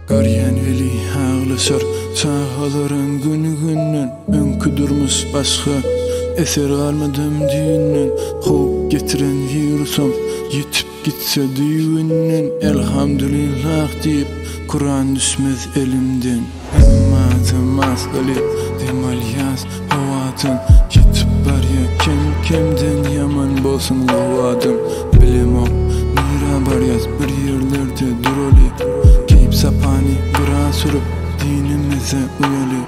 Garyan eli ağlaşar çağaların günü günden. Önkü durmuş başka eser almadım düğünden. Hoop getiren virusum yitip gitse düğünden. Elhamdülillah deyip Kur'an düşmez elimden. Emmadım maskali demal yaz havadan. Yitip var ya kemden yaman bolsun havadım. Bilim o nira var yaz bir yerlerde durali. Giyip sapani bira sürüp dinimize uyalı.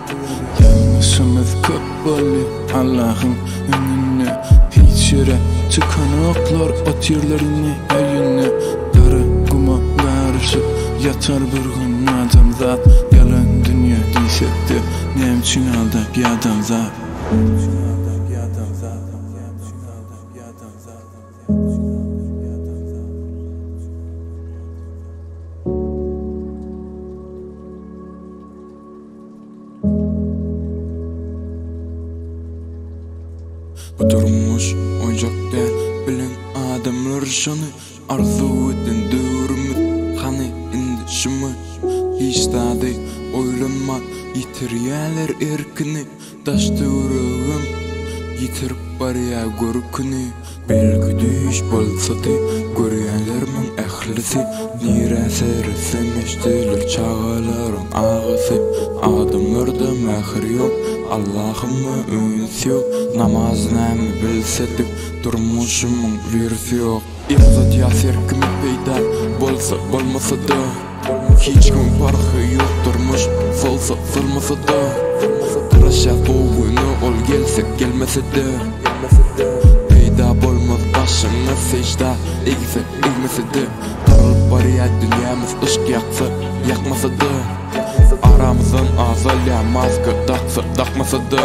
Yanlışımız köp bolli Allah'ın önüne. Hiç yere çıkan oklar ot yerlerini eyinne. Darı kuma karışıp yatar bir gün adam zat. Yalan dünya diysek de nemçin aldak yadan zat. Bu durmuş oyuncak değil bilen adamlar şanı. Arzu eden dürümüz hani indi şımı. Hiç dadı oylanma yitiryeler erkini. Taş durağım yitirip barya görkünü. Belki düş bolsa da görüyenlermin ehlisi. Nire serisi meştelir çağaların ağası. Adamlarda mehir yok, Allah'ıma öğüs yok. Namaz nemi bilsedik durmuşumun virüsü yok. İmzat yaser kimi peyda bolsa bolmasa da. Hiç kim farkı yok durmuş solsa solmasa da. Tıraşa boğunu ol gelsek gelmese de. Peyda bolmaz başına secda egse egmese de. Tarılıp bariyat dünyamız ışk yaksa yakmasa da. Aramızdan azal ya maske taksa takmasa da.